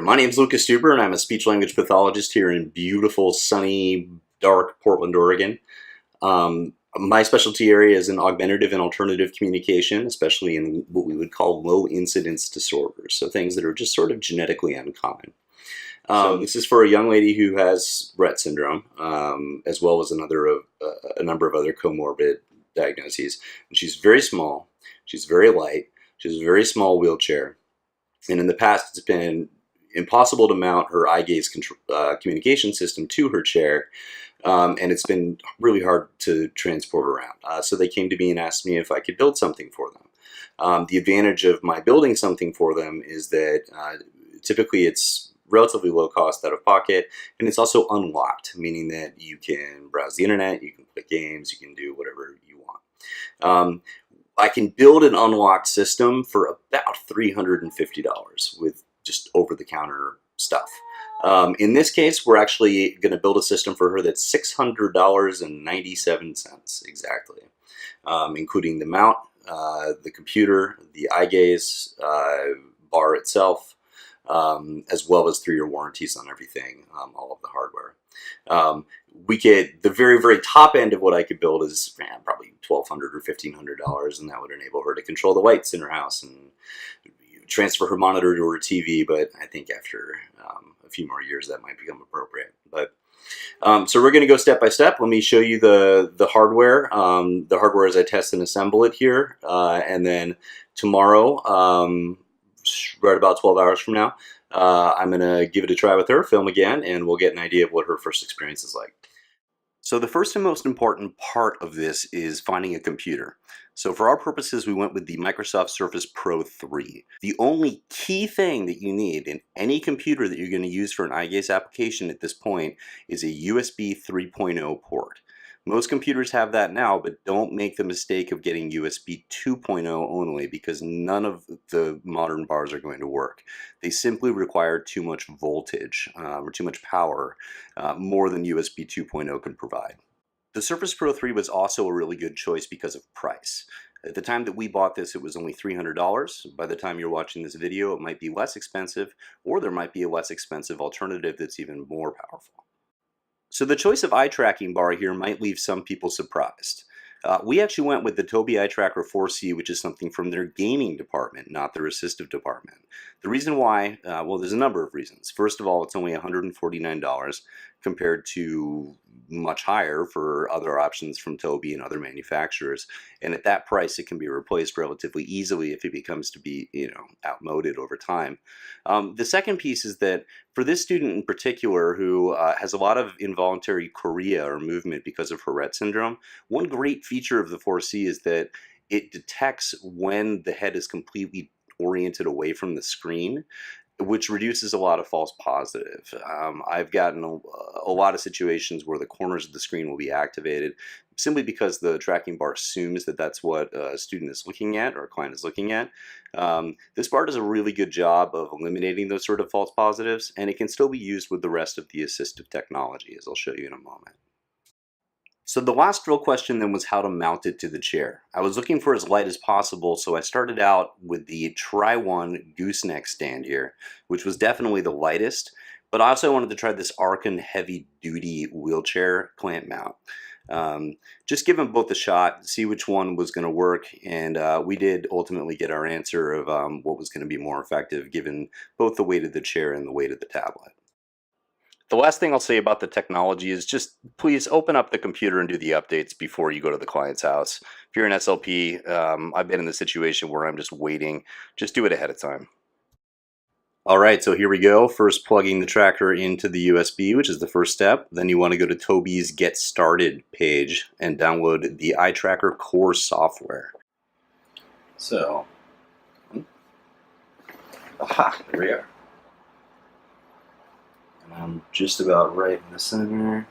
My name is Lucas Stuber, and I'm a speech-language pathologist here in beautiful, sunny, dark Portland, Oregon. My specialty area is in augmentative and alternative communication, especially in what we would call low-incidence disorders, so things that are just sort of genetically uncommon. This is for a young lady who has Rett syndrome, as well as a number of other comorbid diagnoses. And she's very small, she's very light, she has a very small wheelchair, and in the past it's been impossible to mount her eye gaze communication system to her chair, and it's been really hard to transport around. So they came to me and asked me if I could build something for them. The advantage of my building something for them is that typically it's relatively low cost out of pocket, and it's also unlocked, meaning that you can browse the internet, you can play games, you can do whatever you want. I can build an unlocked system for about $350 with just over-the-counter stuff. In this case, we're actually going to build a system for her that's $600.97 exactly, including the mount, the computer, the eye gaze bar itself, as well as 3-year warranties on everything, all of the hardware. The very, very top end of what I could build is probably $1,200 or $1,500, and that would enable her to control the lights in her house and transfer her monitor to her TV. But I think after a few more years that might become appropriate. But so we're going to go step by step. Let me show you the hardware. The hardware as I test and assemble it here, and then tomorrow, right about 12 hours from now, I'm going to give it a try with her, film again, and we'll get an idea of what her first experience is like. So the first and most important part of this is finding a computer. So for our purposes, we went with the Microsoft Surface Pro 3. The only key thing that you need in any computer that you're going to use for an eye gaze application at this point is a USB 3.0 port. Most computers have that now, but don't make the mistake of getting USB 2.0 only, because none of the modern bars are going to work. They simply require too much voltage or too much power, more than USB 2.0 can provide. The Surface Pro 3 was also a really good choice because of price. At the time that we bought this, it was only $300. By the time you're watching this video, it might be less expensive, or there might be a less expensive alternative that's even more powerful. So the choice of eye tracking bar here might leave some people surprised. We actually went with the Tobii Eye Tracker 4C, which is something from their gaming department, not their assistive department. The reason why, well, there's a number of reasons. First of all, it's only $149 compared to much higher for other options from Tobii and other manufacturers. And at that price, it can be replaced relatively easily if it becomes to be, outmoded over time. The second piece is that for this student in particular, who has a lot of involuntary chorea or movement because of her Rett syndrome, one great feature of the 4C is that it detects when the head is completely oriented away from the screen, which reduces a lot of false positive. I've gotten a lot of situations where the corners of the screen will be activated simply because the tracking bar assumes that that's what a student is looking at or a client is looking at. This bar does a really good job of eliminating those sort of false positives, and it can still be used with the rest of the assistive technology, as I'll show you in a moment. So the last real question then was how to mount it to the chair. I was looking for as light as possible, so I started out with the Tri-One gooseneck stand here, which was definitely the lightest, but I also wanted to try this Arkan heavy duty wheelchair clamp mount. Just give them both a shot, see which one was going to work, and we did ultimately get our answer of what was going to be more effective given both the weight of the chair and the weight of the tablet. The last thing I'll say about the technology is just please open up the computer and do the updates before you go to the client's house. If you're an SLP, I've been in the situation where I'm just waiting. Just do it ahead of time. All right, so here we go. First, plugging the tracker into the USB, which is the first step. Then you want to go to Tobii's Get Started page and download the Eye Tracker Core software. So, aha, there we are. And I'm just about right in the center.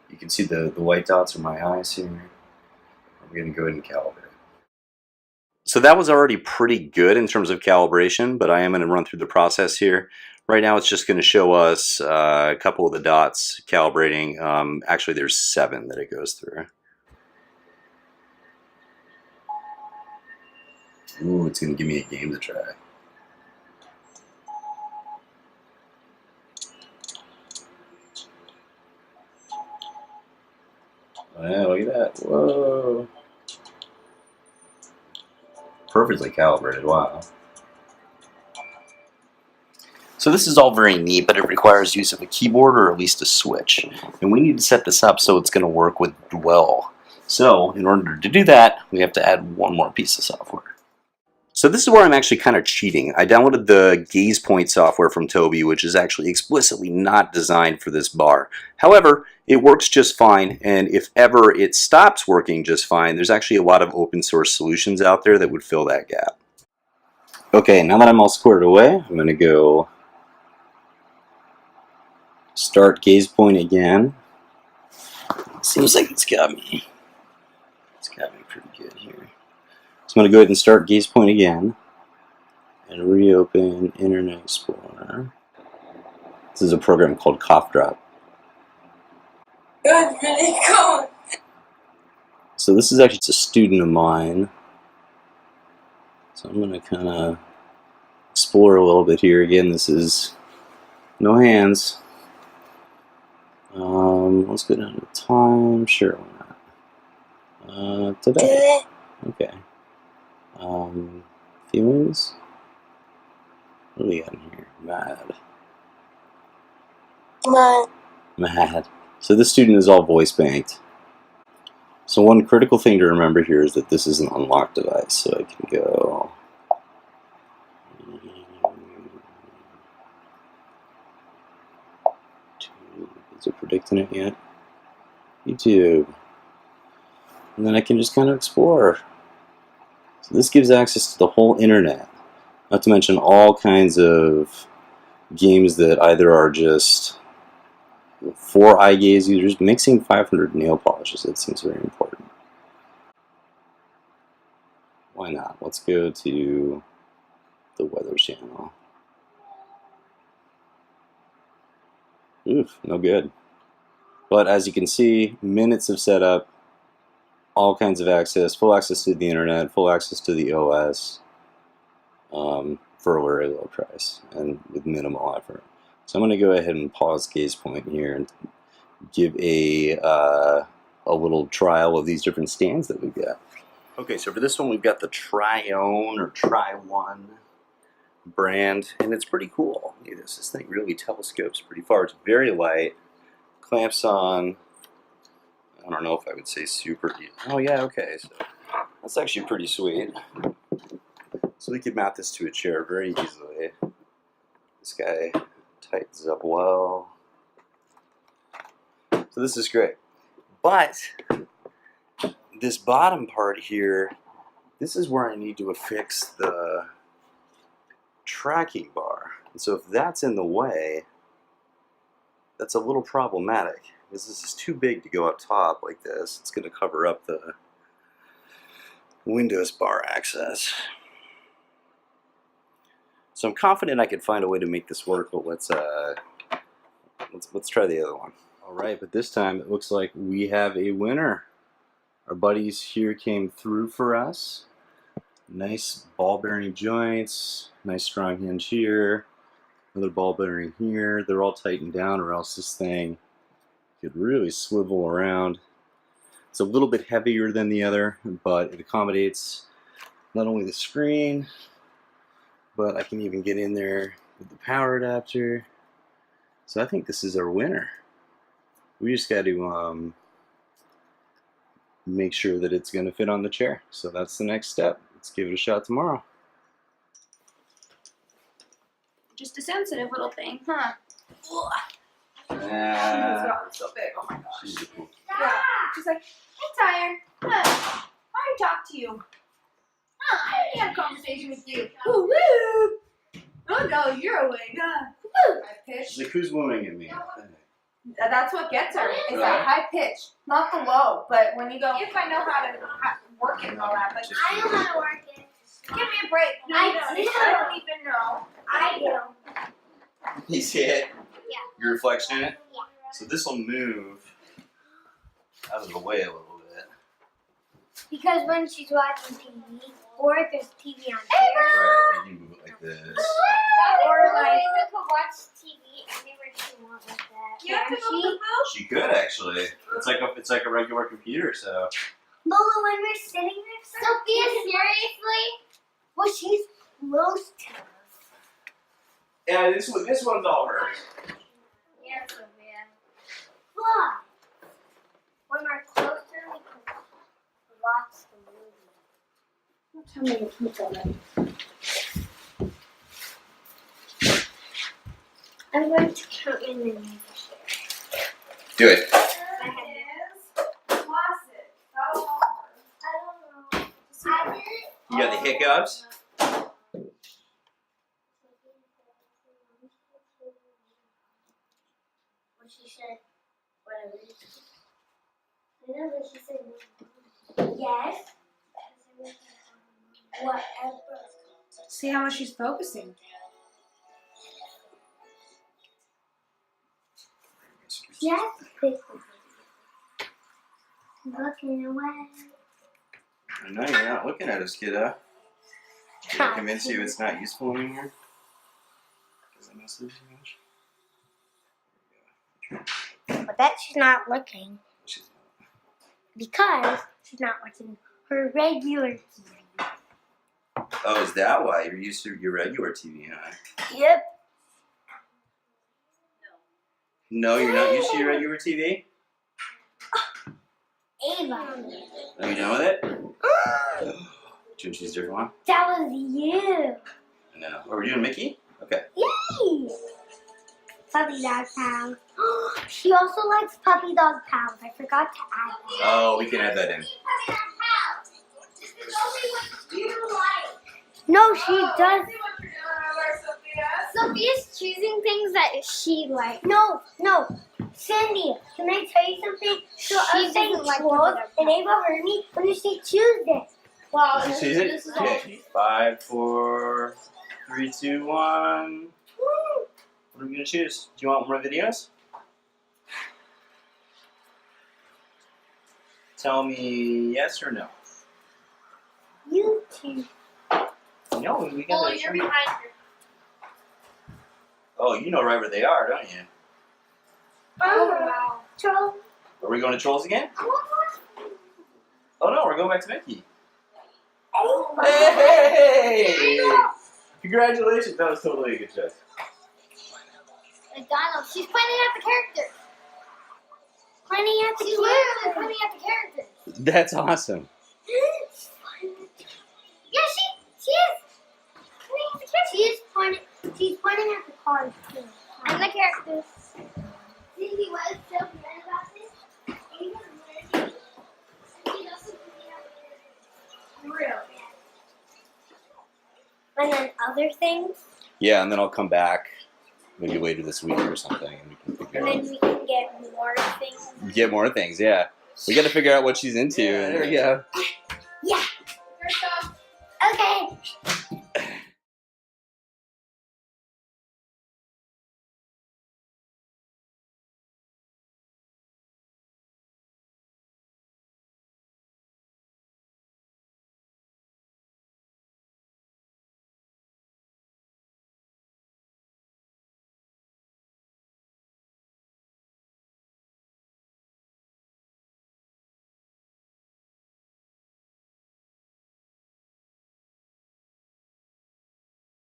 You can see the white dots are my eyes here. I'm going to go ahead and calibrate. So that was already pretty good in terms of calibration, but I am going to run through the process here. Right now it's just going to show us a couple of the dots calibrating. Actually, there's 7 that it goes through. Ooh, it's going to give me a game to try. Yeah, look at that. Whoa. Perfectly calibrated, wow. So this is all very neat, but it requires use of a keyboard or at least a switch. And we need to set this up so it's going to work with Dwell. So in order to do that, we have to add one more piece of software. So this is where I'm actually kind of cheating. I downloaded the Gaze Point software from Toby, which is actually explicitly not designed for this bar. However, it works just fine, and if ever it stops working just fine, there's actually a lot of open source solutions out there that would fill that gap. Okay, now that I'm all squared away, I'm going to go start Gaze Point again. Seems like it's got me pretty good here. So I'm going to go ahead and start Gaze Point again and reopen Internet Explorer. This is a program called Cough Drop. That's really cool. So this is actually a student of mine. So I'm going to kind of explore a little bit here. Again, this is no hands. Let's go down to time. Sure, why not? Today. Okay. Feelings. What do we got in here? Mad. So this student is all voice banked. So one critical thing to remember here is that this is an unlocked device. So I can go. Is it predicting it yet? YouTube. And then I can just kind of explore. So this gives access to the whole internet. Not to mention all kinds of games that either are just for eye gaze users. Mixing 500 nail polishes, that seems very important. Why not? Let's go to the weather channel. Oof, no good. But as you can see, minutes of setup, all kinds of access, full access to the internet, full access to the OS, for a very low price and with minimal effort. So I'm going to go ahead and pause Gaze Point here and give a little trial of these different stands that we've got. Okay, so for this one we've got the Tri-One or Tri-One brand, and it's pretty cool. Look at this. This thing really telescopes pretty far. It's very light. Clamps on. I don't know if I would say super. Oh yeah, okay. So that's actually pretty sweet. So we could mount this to a chair very easily. This guy tightens up well. So this is great. But this bottom part here, this is where I need to affix the tracking bar. And so if that's in the way, that's a little problematic. Because this is too big to go up top like this. It's going to cover up the Windows bar access. So I'm confident I can find a way to make this work, but let's try the other one. All right, but this time it looks like we have a winner. Our buddies here came through for us. Nice ball bearing joints, nice strong hinge here, another ball bearing here. They're all tightened down or else this thing could really swivel around. It's a little bit heavier than the other, but it accommodates not only the screen, but I can even get in there with the power adapter. So I think this is our winner. We just got to make sure that it's going to fit on the chair. So that's the next step. Let's give it a shot tomorrow. Just a sensitive little thing, huh? It's so big. Oh my gosh. Yeah. She's like, I'm tired. Huh. Why do you talk to you? Huh, I didn't have a conversation with you. Woo woo. Oh no, you're awake. Woo. High pitch. She's like, who's wooing at me? That's what gets her. Is that high pitch, not the low. But when you go, if I know how to work it and all that, but I know how to work it. Give me a break. No, I don't even know. I do. You see it? Yeah. Your reflection in it? Yeah. So this will move out of the way a little bit. Because when she's watching TV, or if there's TV on Right, and you move it like this. or like we could watch TV anywhere she wants. not like that. You have to Can go she? poo. She could actually. It's like a regular computer, so. Lola, when we're sitting next to Sophia, seriously? Well, she's close to us. Yeah, this one's all hers. Yeah, Sophia. Why? When we're closer, we can watch the movie. Don't tell me to keep going. I'm going to count my minutes. Do it. You got the hiccups? What she said, whatever. I know that she said yes. Whatever. See how much she's focusing. Yes. Looking away. I know you're not looking at us, kiddo. Did I convince you it's not useful anymore? Because I messed it too much. But that she's not looking She's not. because she's not watching her regular TV. Oh, is that why you're used to your regular TV, huh? Yep. No, you're not used to your regular TV? Ava. Are you done with it? Do you want to choose a different one? That was you. No. Are we doing Mickey? Okay. Yay! Puppy dog pound. She also likes puppy dog pounds. I forgot to add that. Oh, we can add that in. No, she does. Sophia's choosing things that she likes. No. Cindy, can I tell you something? So I was saying clothes, and Ava heard me when you say Tuesday. Well, Did you see it? this is all. Okay. 5, 4, 3, 2, 1. What are we going to choose? Do you want more videos? Tell me yes or no. You two. No, we Oh, got you're behind her. Oh, you know right where they are, don't you? Oh, wow. Troll. Are we going to Trolls again? Oh no, we're going back to Mickey. Ava. Hey! Congratulations, that was totally a good choice. McDonald's. She's pointing at the character. Pointing at the character. Pointing at the character. That's awesome. Yeah, she is. Pointing at the character. She's pointing at the cards too. And the characters. Cindy was so good about this. Even when she also Really? and then other things. Yeah, and then I'll come back maybe later this week or something, and we can figure And out. then we can get more things. Get more things, yeah. We got to figure out what she's into. Yeah, there we go. Yeah. There's some. Okay.